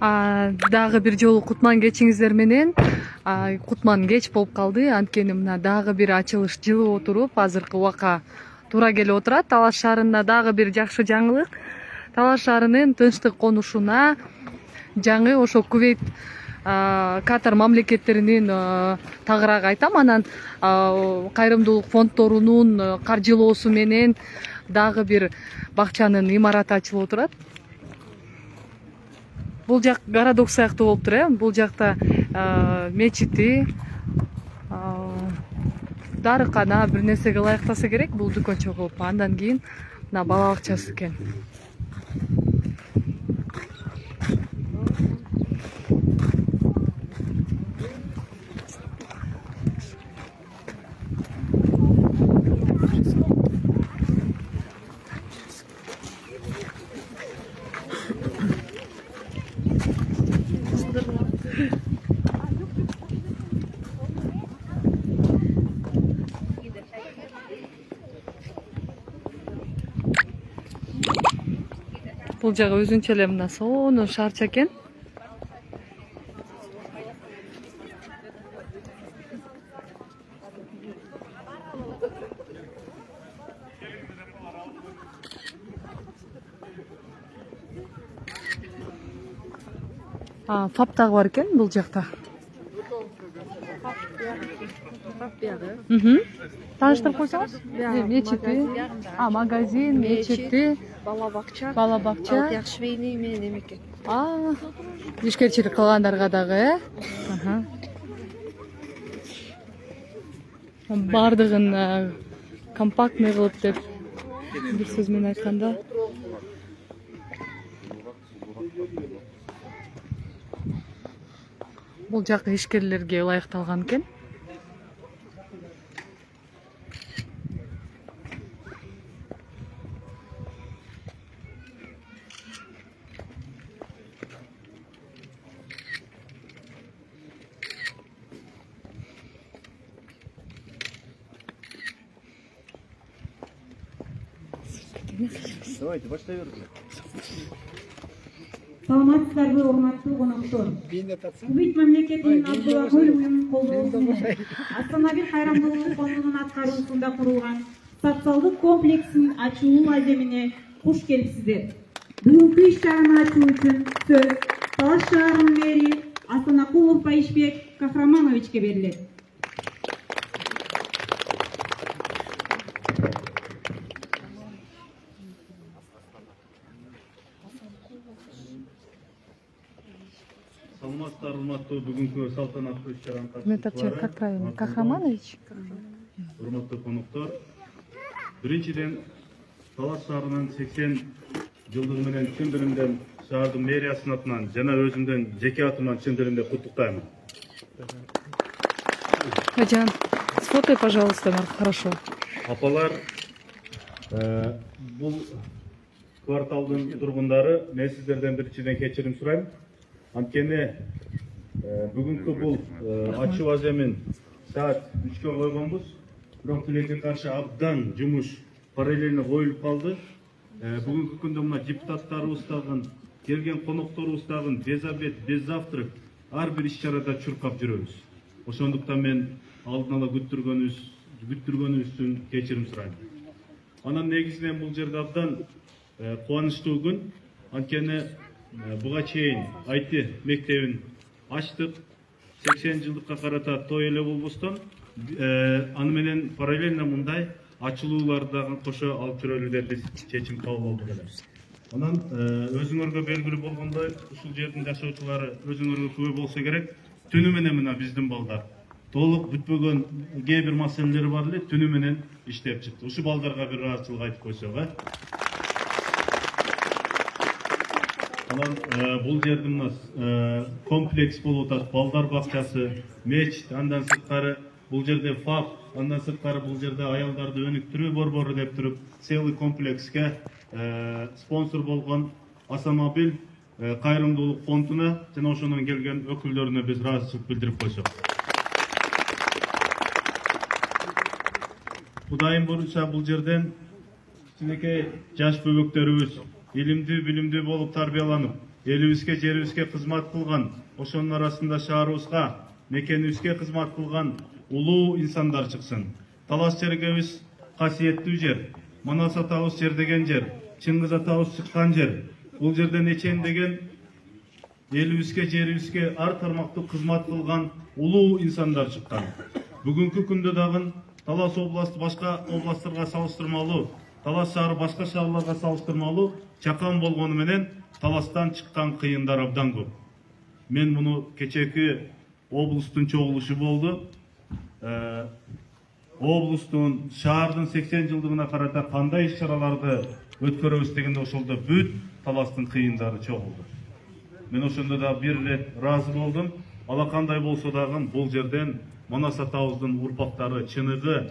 Дагы бир жолу кутман кечиңиздер менен. Кутман кеч болуп калды, анткени мына дагы бир ачылыш жылы отуруп, азыркы убакка туура келип отурат. Талаш шаарында дагы бир жакшы жаңылык. Талаш шаарынын тынчтык конушуна жаңы ошо Кувейт Катар мамлекеттеринин тагыраак айтам, анан кайрымдуулук фонддорунун каржылоосу менен дагы бир бакчанын имараты ачылып отурат. Бул жак городок сыяктуу болуптур, бул жакта мечити, дарыкана бир нерсеге ылайыктаса керек, бул дүкөнчө кылып. Андан кийин мына бала бакчасы экен. Бул жагы өзүнчө эле мына сонун шаарча экен. Фап дагы бар экен бул жакта. Тааныштырып койсоңуз? Мечити, магазин, мечити, бала бакча, алты швейный менен эмекен. Ишкерчилик кылгандарга дагы, бардыгын компактный кылып деп бир сөз менен айтканда. Бул жак ишкерлерге ылайыкталган экен. Давайте, баштайбергиле. Саламатсыздарбы, урматтуу коноктор. Кувейт мамлекетинин Абдулла бөлүмүнүн колдоосу менен Автомобиль кайрымдуулук фондунун аткаруусунда курулган социалдык комплексинин ачылуу аземине куш келипсиздер. Бүгүнкү иш-чараны ачуу үчүн сөз Талаш шаарынын мэри Асанакулов Байышбек Кахрамановичке берилет. Саламатсыздар, урматтуу бүгүнкү салтанаттуу иш-чаранын катышуучулары. Как правильно? Кахраманович? Урматтуу коноктор. Биринчиден, Талаш шаарынын 80 жылдыгы менен чын дилимден шаардын мэриясынын атынан жана өзүмдөн жеке атымдан чын дилимден куттуктайм. Жан, сфоткай, пожалуйста, хорошо. Апалар, бул кварталдын тургундары, мен сиздерден биринчиден кечирим сурайм. Анткени бүгүнкү бул ачуу аземин саат 3-кө койгонбуз, бирок тилекке каршы абдан жумуш параллельно коюлуп калды. Бүгүнкү күндө мына депутаттарыбыз дагы, келген конокторубуз дагы без обед, без завтрак ар бир иш-чарада чуркап жүрөбүз. Ошондуктан мен алдын ала күттүргөнүбүз үчүн кечирим сурайм. Анан негизинен бул жерде абдан кубанычтуу күн. Анткени буга чейин IT мектебин ачтык. 80 жылдыкка карата той эле болбостон, аны менен параллельно мындай ачылууларды дагы кошо алып жүрөлү деп биз чечим кабыл болдук эле. Анан өзүңөргө белгилүү болгондой, ушул жердин жашоочулары өзүңөргө күбө болсо керек. Түнү менен мына биздин балдар толук бүтпөгөн кээ бир маселелери бар эле, түнү менен иштеп чыкты. Ушу балдарга бир ыраазычылык айтып койсок, Анан бул жерде мына комплекс болуп атат, балдар бакчасы, мечит, андан сырткары бул жерде ФАП, андан сырткары бул жерде аялдарды өнүктүрүү борбору деп туруп, целый комплекске спонсор болгон Автомобиль кайрымдуулук фондуна жана ошондон келген өкүлдөрүнө биз ыраазычылык билдирип койсок. Кудайым буюрса бул жерден кичинекей жаш бөбөктөрүбүз илимдүү, билимдүү болуп тарбияланып, элибизге, жерибизге кызмат кылган, ошонун арасында шаарыбызга, мекенибизге кызмат кылган улуу инсандар чыксын. Талас жергебиз касиеттүү жер. Манас атабыз жердеген жер. Чыңгыз атабыз чыккан жер. Бул жерден эчендеген элибизге, жерибизге ар тармактуу кызмат кылган улуу инсандар чыккан. Бүгүнкү күндө дагы Талас областы башка областтарга салыштырмалуу, Талас шаары башка шаарларга салыштырмалуу чакан болгону менен Таластан чыккан кыйындар абдан көп. Мен муну кечеки облустун чогулушу болду. Облустун, шаардын 80 жылдыгына карата кандай иш-чараларды өткөрөбүз дегенде ошолдо бүт Таластын кыйындары чогулду. Мен ошондо да бир рет ыраазы болдум. Алакандай болсо дагы бул жерден Манас атабыздын урпактары, чыныгы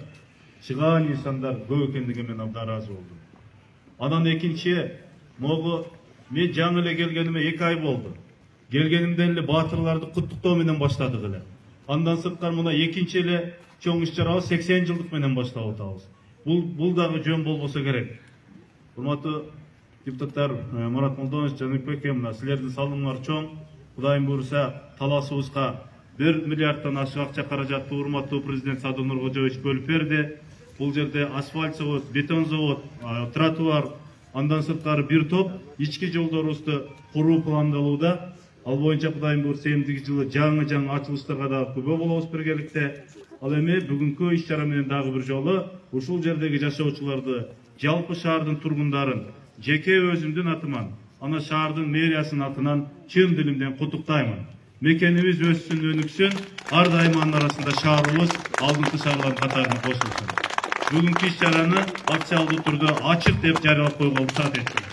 чыган инсандар көп экендиге мен абдан ыраазы болдум. Анан экинчи, могу мен жаңы эле келгениме 2 ай болду. Келгенимде эле баатырларды куттуктоо менен баштадык эле. Андан сырткары мына экинчи эле чоң иш-чарабыз 80 жылдык менен баштап атабыз. Бул дагы жөн болбосо керек. Урматтуу депутаттар, Марат Молдонович, Жаныбек эке, мына силердин салымыңар чоң. Кудайым буйруса, Таласыбызга 1 миллиарддан ашык акча каражатты урматтуу президент Садыр Нуркожоевич бөлүп берди. Бул жерде асфальт завод, бетон завод, тротуар, андан сырткары бир топ ички жолдорубузду куруу пландалууда. Ал боюнча Кудайым буйруса эмдиги жылы жаңы ачылыштарга да күбө болобуз биргеликте. Ал эми бүгүнкү иш-чара менен дагы бир жолу ушул жердеги жашоочуларды, жалпы шаардын тургундарын, жеке өзүмдүн атыман, ана шаардын мэриясынын атынан чын дилимден куттуктаймын. Мекенибиз өссүн, өнүксүн, ар дайым анын арасында шаарыбыз алдыңкы шаарлардын катарына кошулсын. Бүгүнкү иш-чараны официалдуу түрдө ачык деп жарыялап койгонго уруксат этсин.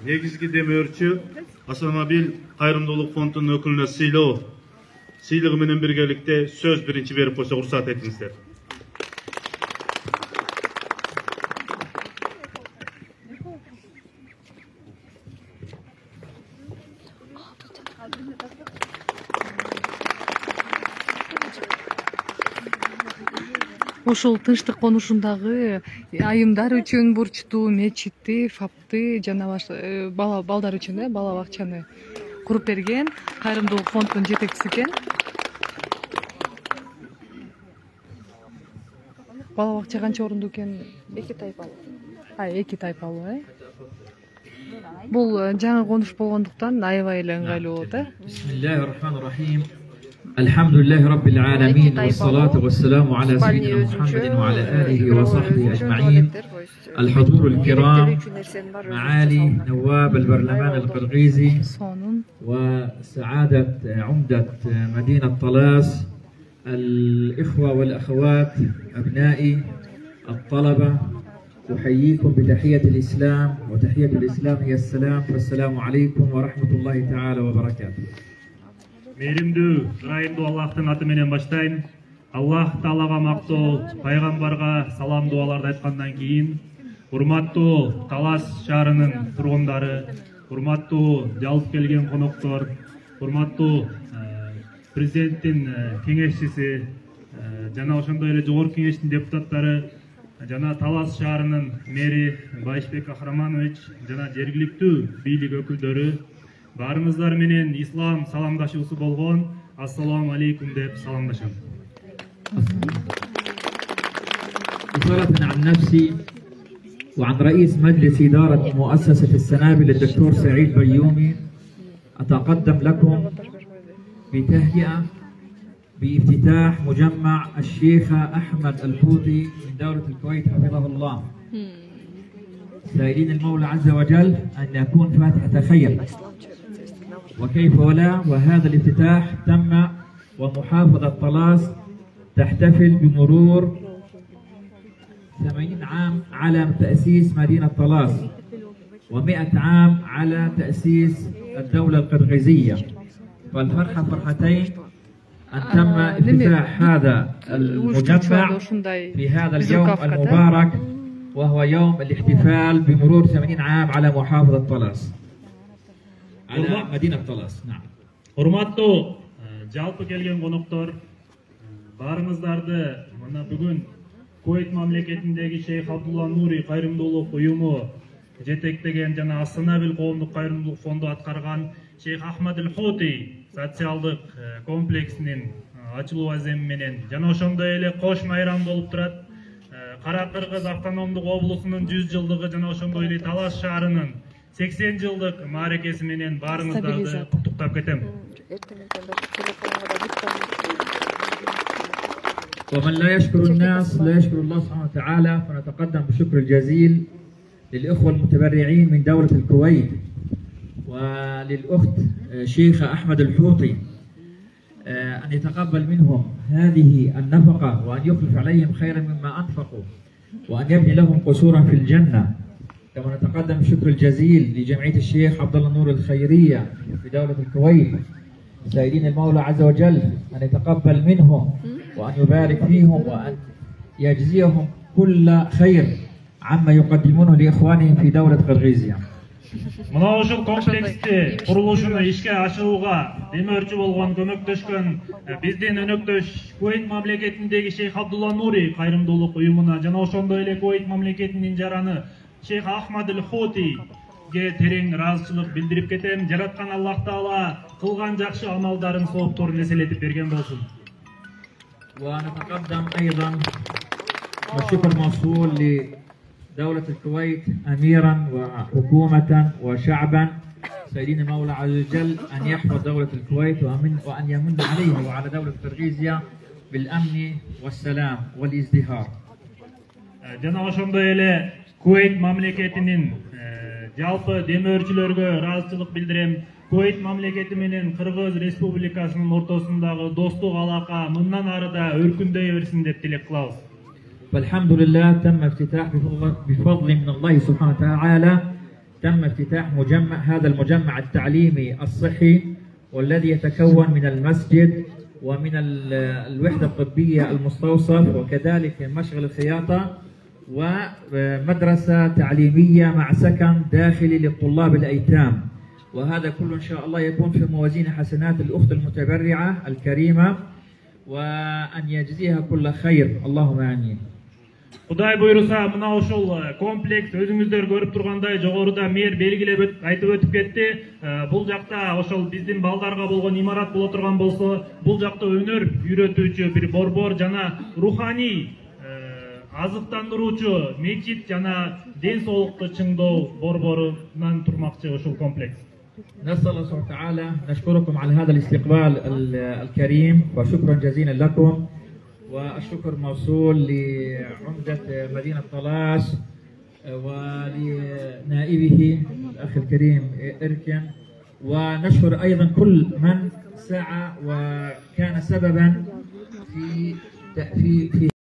Негизги демөөрчү Автомобиль кайрымдуулук фондунун өкүлүнө сыйлоо сыйлыгы менен биргеликте сөз биринчи берип койсок уруксат этиңиздер. Ошол тынчтык конушундагы айымдар үчүн бурчтуу мечитти, фапты жана балдар үчүн бала бакчаны куруп берген кайрымдуулук фондунун жетекчиси экен. Бала бакча канча орундуу экен? 2 тайпалуу. 2 тайпалуу, Бул жаңы конуш болгондуктан аябай эле ыңгайлуу болот, Бисмиллахир-рахманир-рахим. الحمد لله رب العالمين والصلاة والسلام على سيدنا محمد وعلى آله وصحبه أجمعين. الحضور الكرام، معالي نواب البرلمان القرغيزي وسعادة عمدة مدينة طلاس، الإخوة والأخوات، أبنائي الطلبة، أحييكم بتحية الإسلام، وتحية الإسلام هي السلام، فالسلام عليكم ورحمة الله تعالى وبركاته. Мейримдүү, ырайымдуу Аллахтын аты менен баштайм. Аллах Таалага мактоо, пайгамбарга салам дуаларды айткандан кийин, урматтуу Талас шаарынын тургундары, урматтуу жалпы келген коноктор, урматтуу президенттин кеңешчиси, жана ошондой эле жогорку кеңештин депутаттары, жана Талас шаарынын мэри Байшбек Кахраманович, жана жергиликтүү бийлик өкүлдөрү, баарыңыздар менен ислам саламдашуусу болгон ассаламу алейкум деп саламдашам. إطالة عن نفسي وعن رئيس مجلس إدارة مؤسسة السنابل الدكتور سعيد بيومي، أتقدم لكم بتهيئة بافتتاح مجمع الشيخة أحمد الحوطي من دولة الكويت حفظه الله، سائلين المولى عز وجل أن يكون فاتحة خير، وكيف ولا. وهذا الافتتاح تم ومحافظة طلاس تحتفل بمرور 80 عام على تأسيس مدينة طلاس و100 عام على تأسيس الدولة القرغيزية، فالفرحة فرحتين أن تم افتتاح هذا المجمع في هذا اليوم المبارك، وهو يوم الاحتفال بمرور 80 عام على محافظة طلاس، على مدينة طلاس. نعم. Урматтуу жалпы келген коноктор, баарыңыздарды мына бүгүн Куейт мамлекетиндеги Шейх Абдулла Нури кайрымдуулук уюму жетектеген жана Ас-Санабил коомдук кайрымдуулук фонду аткарган Шейх Ахмад Аль-Хути социалдык комплексинин ачылуу аземи менен жана ошондой эле кош майрам болуп турат. Кара Кыргыз автономдук облусунун 100 жылдыгы жана ошондой эле Талас шаарынын 80 жылдык мааракеси менен баарыңыздарды куттуктап кетем. ومن لا يشكر الناس لا يشكر الله سبحانه وتعالى، فنتقدم بشكر الجزيل للإخوة المتبرعين من دولة الكويت وللأخت شيخة أحمد الحوطي أن يتقبل منهم هذه النفقة وأن يخلف عليهم خيرا مما أنفقوا وأن يبني لهم قصورا في الجنة. كما نتقدم بشكر الجزيل لجمعية الشيخ عبد الله نور الخيرية في دولة الكويت، سائلين المولى عز وجل أن يتقبل منهم وأن يبارك فيهم وأن يجزيهم كل خير عما يقدمونه لإخوانهم في دولة قرغيزيا. Мына ушул комплексти курулушуну ишке ашырууга демөөрчү болгон көмөктөшкөн биздин өнөктөш Куейт мамлекетиндеги Шейх Абдулла Нури кайрымдуулук уюмуна жана ошондой эле Куейт мамлекетинин жараны Шейх Ахмад Аль-Хутиге терең ыраазычылык билдирип кетем. Жараткан Аллах Таала кылган жакшы амалдарын соопторун эселетип берген болсун. ونتقدم أيضا والشكر موصول لدولة الكويت أميرا وحكومة وشعبا، سائلين المولى عز وجل أن يحفظ دولة الكويت وأن يمن عليها وعلى دولة قرغيزيا بالأمن والسلام والازدهار. Жана ошондой эле Куейт мамлекетинин жалпы демөөрчүлөргө ыраазычылык билдирем. Куейт мамлекети менен Кыргыз Республикасынын ортосундагы достук алака мындан ары да өркүндөй берсин деп тилек кылабыз. فالحمد لله تم افتتاح بفضل من الله سبحانه وتعالى، تم افتتاح هذا المجمع التعليمي الصحي والذي يتكون من المسجد ومن الوحدة الطبية المستوصف وكذلك مشغل الخياطة ومدرسة تعليمية مع سكن داخلي للطلاب الأيتام، وهذا كله إن شاء الله يكون في موازين حسنات الأخت المتبرعة الكريمة وأن يجزيها كل خير اللهم آمين. Кудай буйруса, мына ушул комплекс өзүңүздөр көрүп тургандай жогоруда мэр белгилеп айтып өтүп кетти. Бул жакта ошол биздин балдарга болгон имарат боло турган болсо, бул жакта өнөр үйрөтүүчү бир борбор жана руханий азыктандыруучу мечит жана ден соолукту чыңдоо борборунан турмакчы ушул комплекс. نسأل الله سبحانه وتعالى نشكركم على هذا الاستقبال الكريم وشكرا جزيلا لكم، والشكر موصول لعمدة مدينة طلاس ولنائبه الأخ الكريم إركن، ونشكر أيضا كل من سعى وكان سببا في